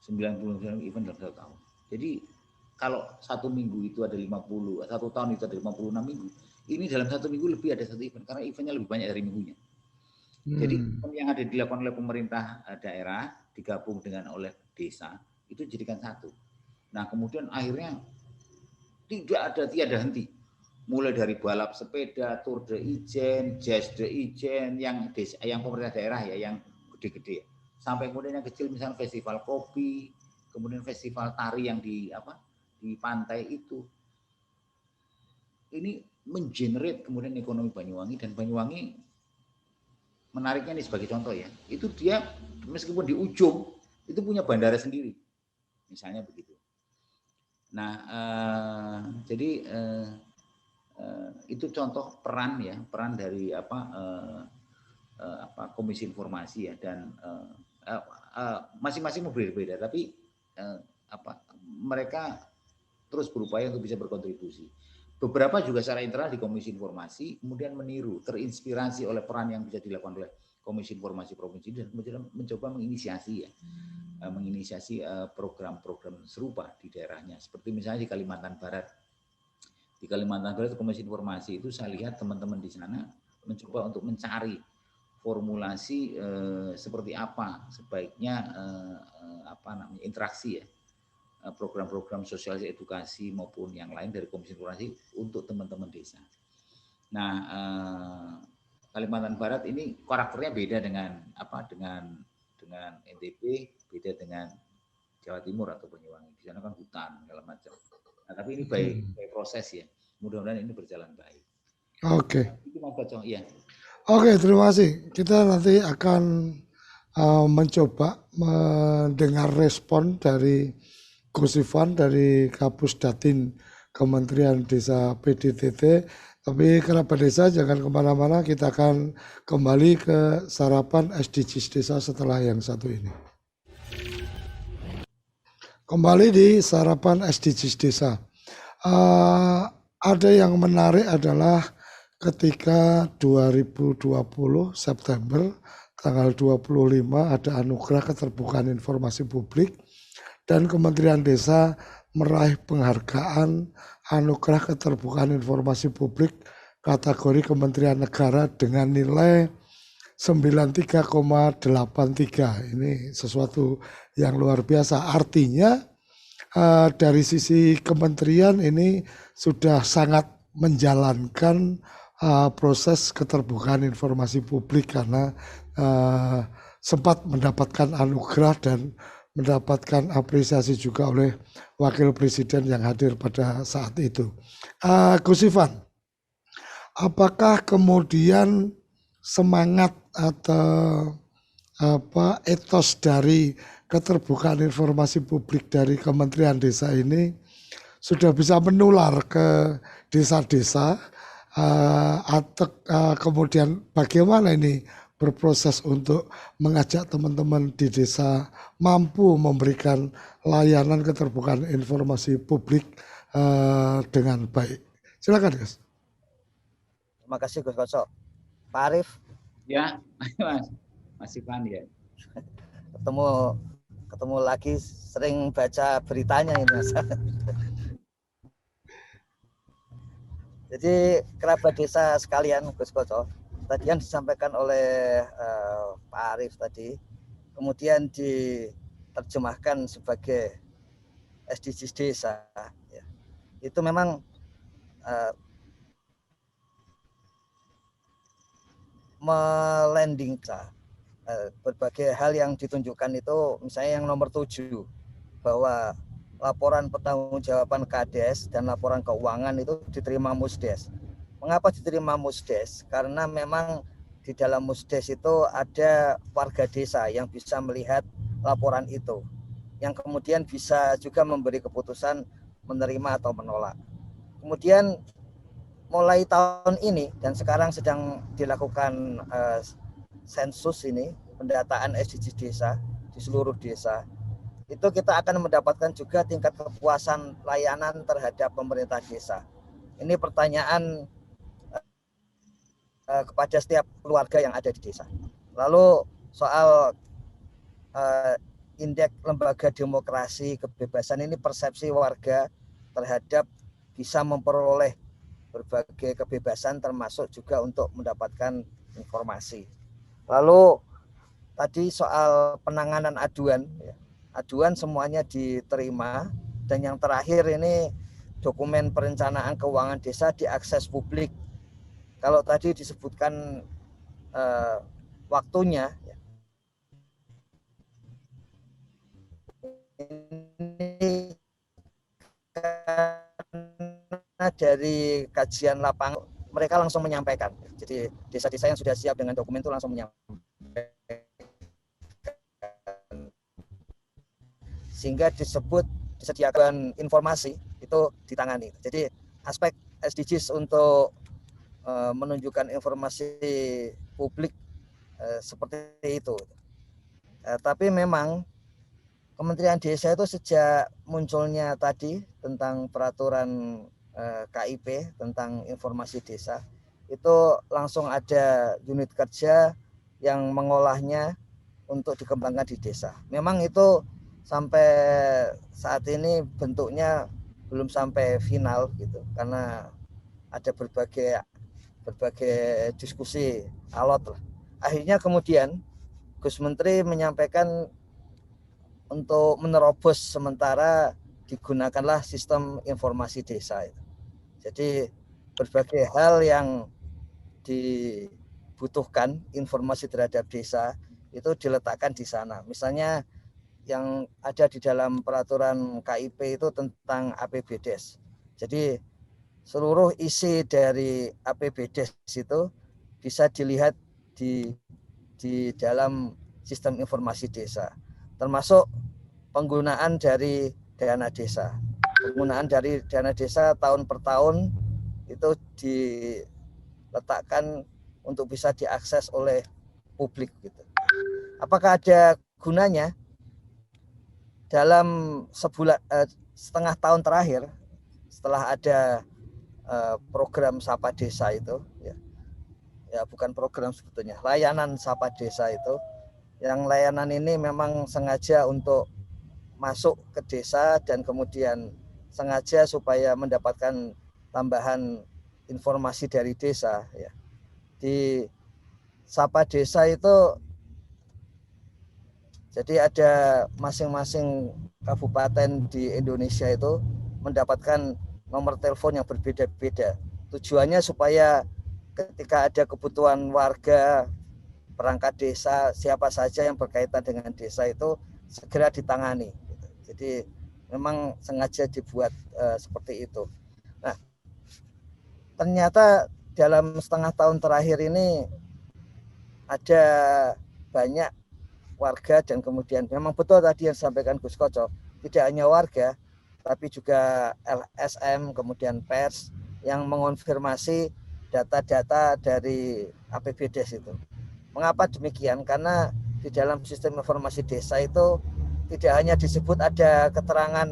99 event dalam 1 tahun. Jadi kalau 1 minggu itu ada 50, 1 tahun itu ada 56 minggu. Ini dalam 1 minggu lebih ada 1 event karena eventnya lebih banyak dari minggunya. Jadi event yang ada dilakukan oleh pemerintah daerah digabung dengan oleh desa itu jadikan 1. Nah kemudian akhirnya tiada henti. Mulai dari balap sepeda, Tour de Ijen, Jazz de Ijen, yang pemerintah daerah ya, yang gede-gede. Sampai kemudian yang kecil misalnya festival kopi, kemudian festival tari yang di pantai itu ini mengenerate kemudian ekonomi Banyuwangi, dan Banyuwangi menariknya nih sebagai contoh ya, itu dia meskipun di ujung itu punya bandara sendiri, misalnya begitu. Nah, jadi itu contoh peran dari Komisi Informasi ya, dan masing-masing berbeda-beda, tapi mereka terus berupaya untuk bisa berkontribusi. Beberapa juga secara internal di Komisi Informasi kemudian meniru, terinspirasi oleh peran yang bisa dilakukan oleh Komisi Informasi Provinsi dan kemudian mencoba menginisiasi program-program serupa di daerahnya. Seperti misalnya di Kalimantan Barat. Di Kalimantan Barat Komisi Informasi itu saya lihat teman-teman di sana mencoba untuk mencari formulasi seperti apa sebaiknya interaksi ya, program-program sosialisasi edukasi maupun yang lain dari Komisi Informasi untuk teman-teman desa. Nah, Kalimantan Barat ini karakternya beda dengan NTB, beda dengan Jawa Timur atau Banyuwangi. Di sana kan hutan segala macam. Nah, tapi ini baik proses ya. Mudah-mudahan ini berjalan baik. Oke. Itu Mas Kocok, iya. Oke, terima kasih. Kita nanti akan mencoba mendengar respon dari Gus Ivan dari Kapus Datin Kementerian Desa PDTT. Tapi kerabat desa jangan kemana-mana, kita akan kembali ke sarapan SDGs Desa setelah yang satu ini. Kembali di sarapan SDGs Desa. Ada yang menarik adalah ketika 2020 September tanggal 25 ada anugerah keterbukaan informasi publik dan Kementerian Desa meraih penghargaan anugerah keterbukaan informasi publik kategori Kementerian Negara dengan nilai 93,83. Ini sesuatu yang luar biasa. Artinya dari sisi kementerian ini sudah sangat menjalankan proses keterbukaan informasi publik karena sempat mendapatkan anugerah dan mendapatkan apresiasi juga oleh Wakil Presiden yang hadir pada saat itu. Gus Ivan, apakah kemudian semangat atau etos dari keterbukaan informasi publik dari Kementerian Desa ini sudah bisa menular ke desa-desa atau kemudian bagaimana ini berproses untuk mengajak teman-teman di desa mampu memberikan layanan keterbukaan informasi publik dengan baik. Silakan, Gus. Terima kasih Gus Kocok. Pak Arief. Ya, Mas Ivan ya. Ketemu lagi, sering baca beritanya ini Mas. Jadi kerabat desa sekalian Gus Kocok, tadi yang disampaikan oleh Pak Arief tadi, kemudian diterjemahkan sebagai SDGs Desa, ya. Itu memang melanding berbagai hal yang ditunjukkan itu, misalnya yang nomor 7 bahwa laporan pertanggungjawaban KADES dan laporan keuangan itu diterima Musdes. Mengapa diterima Musdes? Karena memang di dalam Musdes itu ada warga desa yang bisa melihat laporan itu, yang kemudian bisa juga memberi keputusan menerima atau menolak. Kemudian mulai tahun ini dan sekarang sedang dilakukan sensus ini, pendataan SDGs desa di seluruh desa, itu kita akan mendapatkan juga tingkat kepuasan layanan terhadap pemerintah desa. Ini pertanyaan kepada setiap keluarga yang ada di desa. Lalu soal indeks lembaga demokrasi kebebasan, ini persepsi warga terhadap bisa memperoleh berbagai kebebasan termasuk juga untuk mendapatkan informasi. Lalu tadi soal penanganan aduan, ya. Aduan semuanya diterima, dan yang terakhir ini dokumen perencanaan keuangan desa diakses publik. Kalau tadi disebutkan waktunya, ya. Ini dari kajian lapangan mereka langsung menyampaikan. Jadi desa-desa yang sudah siap dengan dokumen itu langsung menyampaikan, sehingga disediakan informasi itu ditangani. Jadi aspek SDGs untuk menunjukkan informasi publik seperti itu. Tapi memang Kementerian Desa itu sejak munculnya tadi tentang peraturan KIP tentang informasi desa, itu langsung ada unit kerja yang mengolahnya untuk dikembangkan di desa. Memang itu sampai saat ini bentuknya belum sampai final gitu, karena ada berbagai diskusi alot lah. Akhirnya kemudian Gus Menteri menyampaikan untuk menerobos sementara digunakanlah sistem informasi desa itu. Jadi berbagai hal yang dibutuhkan informasi terhadap desa itu diletakkan di sana. Misalnya yang ada di dalam peraturan KIP itu tentang APBDes. Jadi seluruh isi dari APBDes itu bisa dilihat di dalam sistem informasi desa, termasuk penggunaan dari dana desa. Penggunaan dari dana desa tahun per tahun itu diletakkan untuk bisa diakses oleh publik gitu. Apakah ada gunanya? Dalam setengah tahun terakhir setelah ada program Sapa Desa itu ya bukan program sebetulnya, layanan Sapa Desa itu, yang layanan ini memang sengaja untuk masuk ke desa dan kemudian sengaja supaya mendapatkan tambahan informasi dari desa ya. Di Sapa Desa itu jadi ada masing-masing kabupaten di Indonesia itu mendapatkan nomor telepon yang berbeda-beda. Tujuannya supaya ketika ada kebutuhan warga, perangkat desa, siapa saja yang berkaitan dengan desa itu segera ditangani. Jadi memang sengaja dibuat seperti itu. Nah, ternyata dalam setengah tahun terakhir ini ada banyak warga dan kemudian memang betul tadi yang disampaikan Gus Koco, tidak hanya warga tapi juga LSM kemudian pers yang mengonfirmasi data-data dari APBDes itu. Mengapa demikian? Karena di dalam sistem informasi desa itu tidak hanya disebut ada keterangan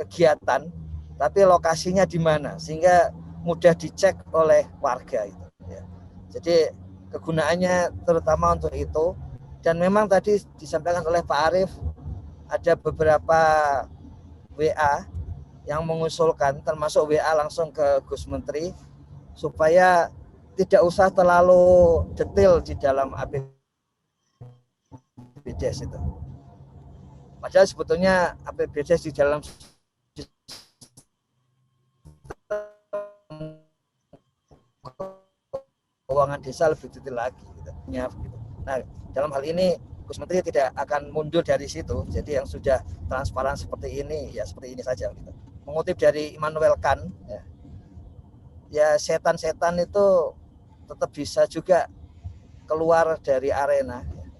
kegiatan, tapi lokasinya di mana sehingga mudah dicek oleh warga itu. Ya. Jadi kegunaannya terutama untuk itu. Dan memang tadi disampaikan oleh Pak Arief ada beberapa WA yang mengusulkan, termasuk WA langsung ke Gus Menteri, supaya tidak usah terlalu detail di dalam APBDes itu. Padahal sebetulnya APBDes di dalam keuangan desa lebih detail lagi. Gitu. Nah, dalam hal ini Gus Menteri tidak akan mundur dari situ. Jadi yang sudah transparan seperti ini, ya seperti ini saja. Gitu. Mengutip dari Immanuel Kant, ya setan-setan itu tetap bisa juga keluar dari arena. Ya.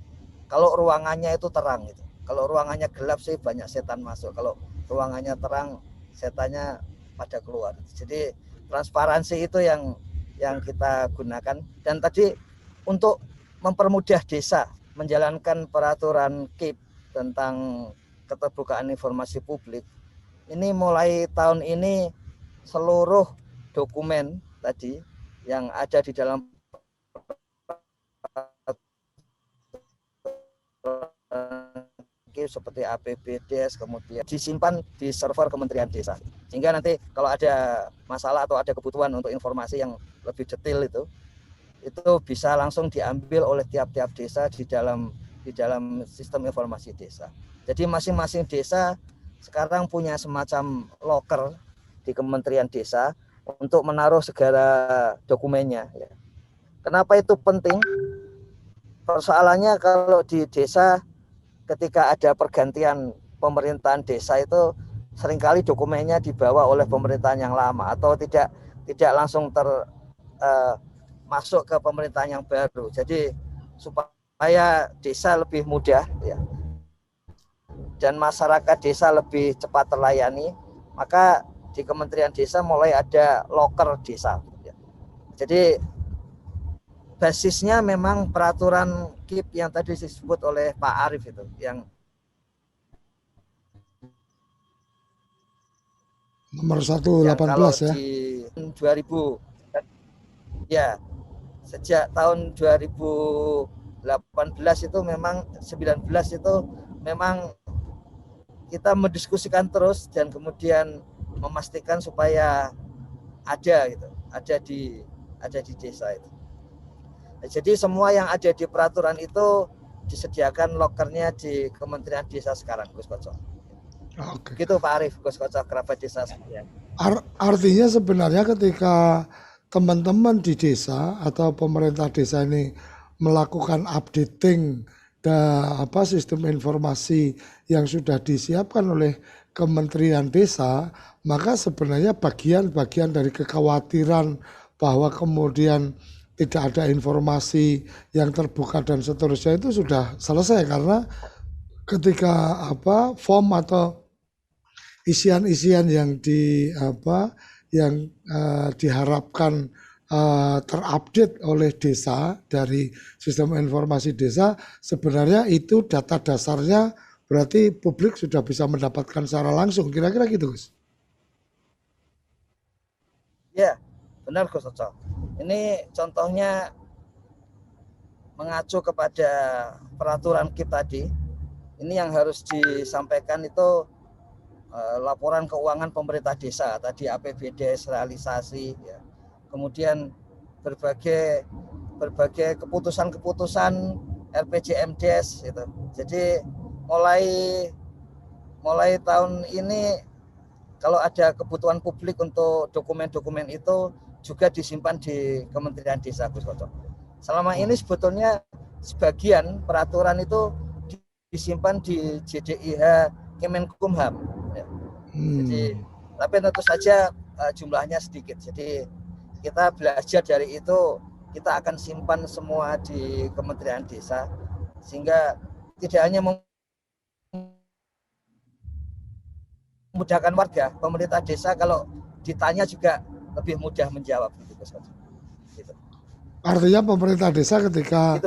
Kalau ruangannya itu terang. Gitu. Kalau ruangannya gelap sih banyak setan masuk. Kalau ruangannya terang, setannya pada keluar. Jadi transparansi itu yang kita gunakan. Dan tadi untuk mempermudah desa menjalankan peraturan KIP tentang keterbukaan informasi publik. Ini mulai tahun ini seluruh dokumen tadi yang ada di dalam KIP seperti APBDes kemudian disimpan di server Kementerian Desa. Sehingga nanti kalau ada masalah atau ada kebutuhan untuk informasi yang lebih detail itu bisa langsung diambil oleh tiap-tiap desa di dalam sistem informasi desa. Jadi masing-masing desa sekarang punya semacam loker di Kementerian Desa untuk menaruh segala dokumennya. Ya. Kenapa itu penting? Persoalannya kalau di desa ketika ada pergantian pemerintahan desa itu seringkali dokumennya dibawa oleh pemerintahan yang lama atau tidak langsung masuk ke pemerintahan yang baru. Jadi supaya desa lebih mudah ya, dan masyarakat desa lebih cepat terlayani, maka di Kementerian Desa mulai ada loker desa. Ya. Jadi basisnya memang peraturan KIP yang tadi disebut oleh Pak Arief itu, yang nomor 118 ya. Di 2000 ya, sejak tahun 2018 itu memang 19 itu memang kita mendiskusikan terus dan kemudian memastikan supaya ada gitu, ada di desa itu. Nah, jadi semua yang ada di peraturan itu disediakan lokernya di Kementerian Desa sekarang, Gus Koco. Oke. Gitu Pak Arief, Gus Koco, kerabat desa sekalian. Artinya sebenarnya ketika teman-teman di desa atau pemerintah desa ini melakukan updating sistem informasi yang sudah disiapkan oleh Kementerian Desa, maka sebenarnya bagian-bagian dari kekhawatiran bahwa kemudian tidak ada informasi yang terbuka dan seterusnya itu sudah selesai, karena ketika form atau isian-isian yang diharapkan terupdate oleh desa dari sistem informasi desa, sebenarnya itu data dasarnya berarti publik sudah bisa mendapatkan secara langsung, kira-kira gitu, Gus? Ya, benar Gus Koco. Ini contohnya mengacu kepada peraturan KIP tadi. Ini yang harus disampaikan itu laporan keuangan pemerintah desa, tadi APBDes, realisasi, ya. Kemudian berbagai keputusan RPJMDes itu. Jadi mulai tahun ini kalau ada kebutuhan publik untuk dokumen-dokumen itu juga disimpan di Kementerian Desa, Gus Koco. Selama ini sebetulnya sebagian peraturan itu disimpan di JDIH Kemenkumham. Ya. Jadi, tapi tentu saja jumlahnya sedikit. Jadi kita belajar dari itu, kita akan simpan semua di Kementerian Desa sehingga tidak hanya memudahkan warga, pemerintah desa kalau ditanya juga lebih mudah menjawab gitu, Gus. Gitu. Artinya pemerintah desa ketika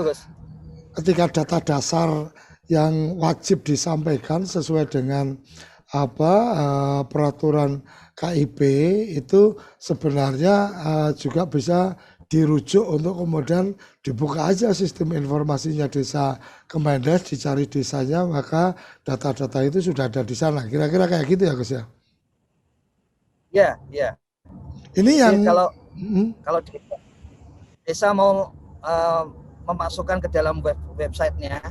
data dasar yang wajib disampaikan sesuai dengan peraturan KIP itu sebenarnya juga bisa dirujuk untuk kemudian dibuka aja sistem informasinya desa Kemendes, dicari desanya, maka data-data itu sudah ada di sana. Kira-kira kayak gitu ya, Gus ya? Ya. Ini yang kalau desa mau memasukkan ke dalam websitenya,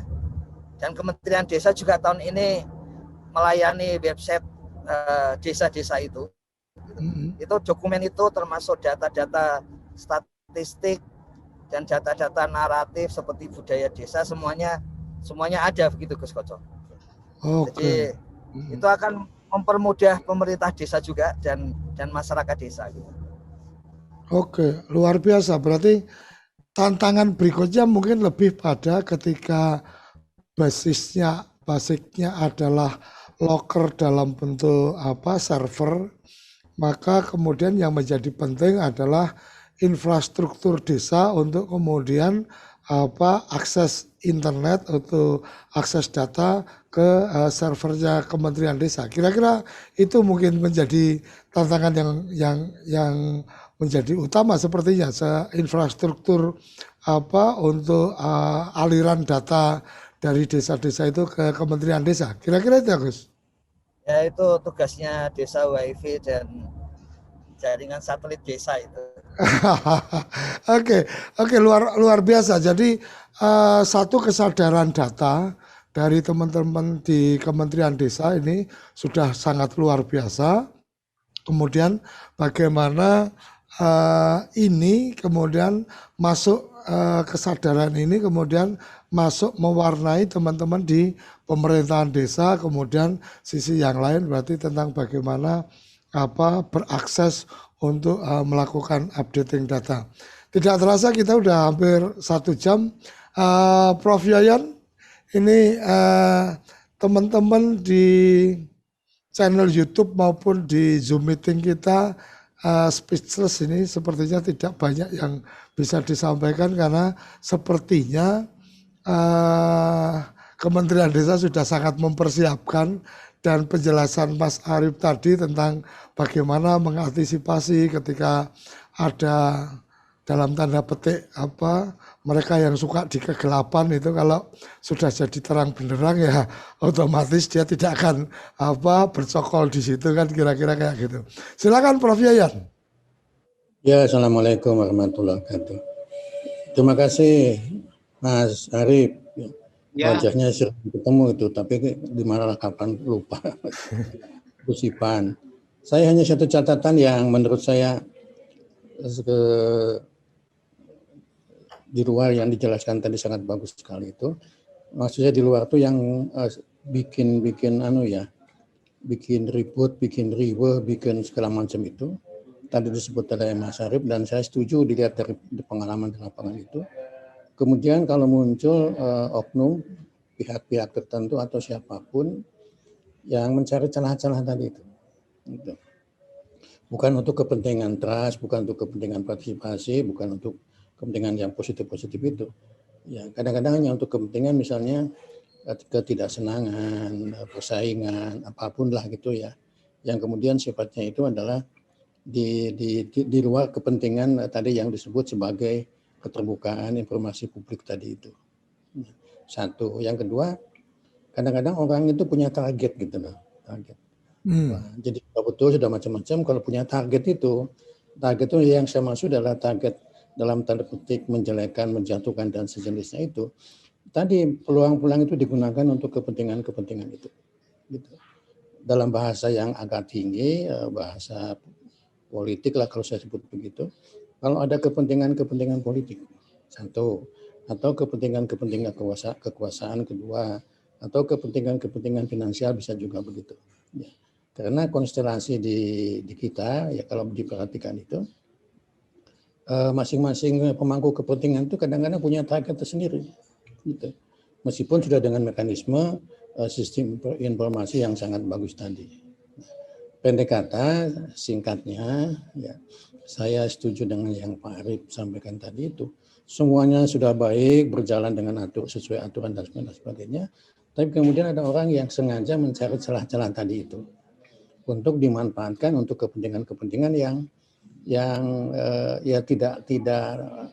dan Kementerian Desa juga tahun ini melayani website desa-desa itu. Itu dokumen itu termasuk data-data statistik dan data-data naratif seperti budaya desa, semuanya ada begitu, Gus Koco. Jadi itu akan mempermudah pemerintah desa juga dan masyarakat desa gitu. Oke, luar biasa. Berarti tantangan berikutnya mungkin lebih pada ketika basicnya adalah loker dalam bentuk server, maka kemudian yang menjadi penting adalah infrastruktur desa untuk kemudian akses internet atau akses data ke servernya Kementerian Desa. Kira-kira itu mungkin menjadi tantangan yang menjadi utama sepertinya, infrastruktur untuk aliran data dari desa-desa itu ke Kementerian Desa. Kira-kira itu ya, Gus? Ya, itu tugasnya desa WiFi dan jaringan satelit desa itu. Oke, luar biasa. Jadi satu kesadaran data dari teman-teman di Kementerian Desa ini sudah sangat luar biasa. Kemudian bagaimana ini kemudian masuk kesadaran ini kemudian masuk mewarnai teman-teman di pemerintahan desa, kemudian sisi yang lain berarti tentang bagaimana berakses untuk melakukan updating data. Tidak terasa kita udah hampir 1 jam. Prof Yayan, ini teman-teman di channel YouTube maupun di Zoom meeting kita speechless ini, sepertinya tidak banyak yang bisa disampaikan karena sepertinya Kementerian Desa sudah sangat mempersiapkan, dan penjelasan Mas Arief tadi tentang bagaimana mengantisipasi ketika ada dalam tanda petik mereka yang suka di kegelapan itu, kalau sudah jadi terang benderang ya otomatis dia tidak akan bercokol di situ kan, kira-kira kayak gitu. Silakan Prof Yayan. Ya, Assalamualaikum warahmatullahi wabarakatuh. Terima kasih Mas Arief. Ya. Wajahnya sering ketemu itu, tapi di mana kapan lupa. Kusipan. Saya hanya satu catatan yang menurut saya di luar yang dijelaskan tadi sangat bagus sekali itu. Maksudnya di luar itu yang bikin ribut, bikin riweh, bikin segala macam itu. Tadi disebut oleh Mas Arief dan saya setuju dilihat dari pengalaman di lapangan itu. Kemudian kalau muncul oknum pihak-pihak tertentu atau siapapun yang mencari celah-celah tadi itu. Bukan untuk kepentingan trust, bukan untuk kepentingan partisipasi, bukan untuk kepentingan yang positif-positif itu. Ya, kadang-kadang hanya untuk kepentingan misalnya ketidaksenangan, persaingan, apapun lah gitu ya. Yang kemudian sifatnya itu adalah di luar kepentingan tadi yang disebut sebagai keterbukaan informasi publik tadi itu. Satu. Yang kedua, kadang-kadang orang itu punya target gitu loh. Target. Jadi betul sudah macam-macam, kalau punya target itu yang saya maksud adalah target dalam tanda petik menjelekan, menjatuhkan dan sejenisnya itu. Tadi peluang-peluang itu digunakan untuk kepentingan-kepentingan itu. Gitu. Dalam bahasa yang agak tinggi, bahasa politik lah kalau saya sebut begitu. Kalau ada kepentingan-kepentingan politik, satu, atau kepentingan-kepentingan kekuasaan, kedua, atau kepentingan-kepentingan finansial bisa juga begitu. Ya. Karena konstelasi di kita, ya kalau diperhatikan itu, masing-masing pemangku kepentingan itu kadang-kadang punya target tersendiri. Gitu. Meskipun sudah dengan mekanisme sistem informasi yang sangat bagus tadi. Pendek kata, singkatnya, ya, saya setuju dengan yang Pak Arief sampaikan tadi itu. Semuanya sudah baik, berjalan dengan sesuai aturan dan sebagainya. Tapi kemudian ada orang yang sengaja mencari celah-celah tadi itu untuk dimanfaatkan untuk kepentingan-kepentingan yang ya tidak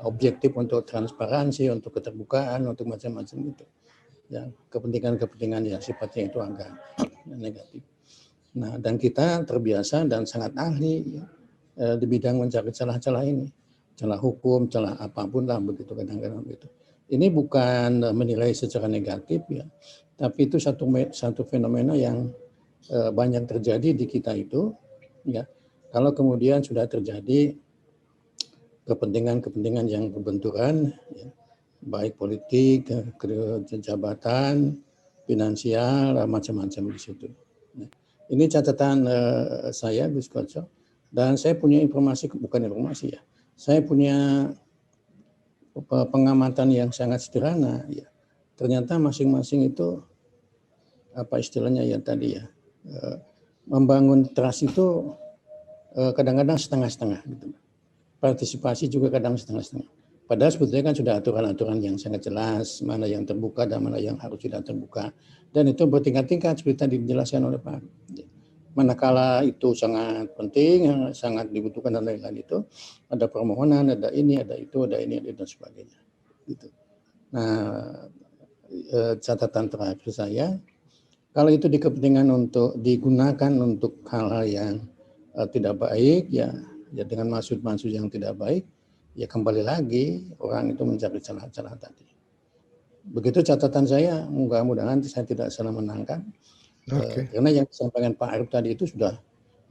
objektif, untuk transparansi, untuk keterbukaan, untuk macam-macam itu. Ya, kepentingan-kepentingan yang sifatnya itu agak negatif. Nah, dan kita terbiasa dan sangat ahli di bidang mencari celah-celah ini, celah hukum, celah apapun lah begitu kadang-kadang gitu. Ini bukan menilai secara negatif ya, tapi itu satu fenomena yang banyak terjadi di kita itu ya. Kalau kemudian sudah terjadi kepentingan-kepentingan yang berbenturan, ya, baik politik, jabatan, finansial, macam-macam di situ. Nah, ini catatan saya, Gus Koco, dan saya punya informasi, bukan informasi ya, saya punya pengamatan yang sangat sederhana. Ya. Ternyata masing-masing itu, apa istilahnya ya tadi ya, membangun trust itu kadang-kadang setengah-setengah gitu. Partisipasi juga kadang setengah-setengah. Padahal sebetulnya kan sudah aturan-aturan yang sangat jelas, mana yang terbuka dan mana yang harus tidak terbuka. Dan itu bertingkat-tingkat seperti tadi dijelaskan oleh Pak. Manakala itu sangat penting, sangat dibutuhkan dan lain-lain itu, ada permohonan, ada ini, ada itu, ada ini, ada itu, dan sebagainya. Gitu. Nah, catatan terakhir saya, kalau itu dikepentingan untuk digunakan untuk hal-hal yang tidak baik, ya dengan maksud-maksud yang tidak baik, ya kembali lagi orang itu mencari celah-celah tadi. Begitu catatan saya, mudah-mudahan saya tidak salah menangkap. Okay. Karena yang disampaikan Pak Arief tadi itu sudah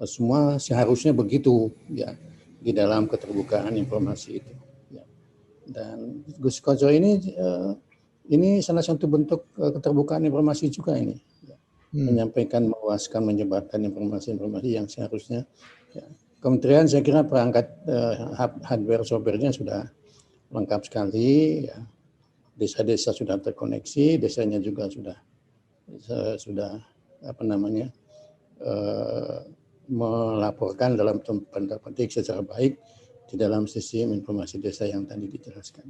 semua seharusnya begitu ya di dalam keterbukaan informasi itu. Ya. Dan Gus Koco ini salah satu bentuk keterbukaan informasi juga ini, menyampaikan, meluaskan, menyebarkan informasi-informasi yang seharusnya. Ya. Kementerian saya kira perangkat hardware softwarenya sudah lengkap sekali. Ya. Desa-desa sudah terkoneksi, desanya juga sudah melaporkan dalam tanda petik secara baik di dalam sistem informasi desa yang tadi dijelaskan.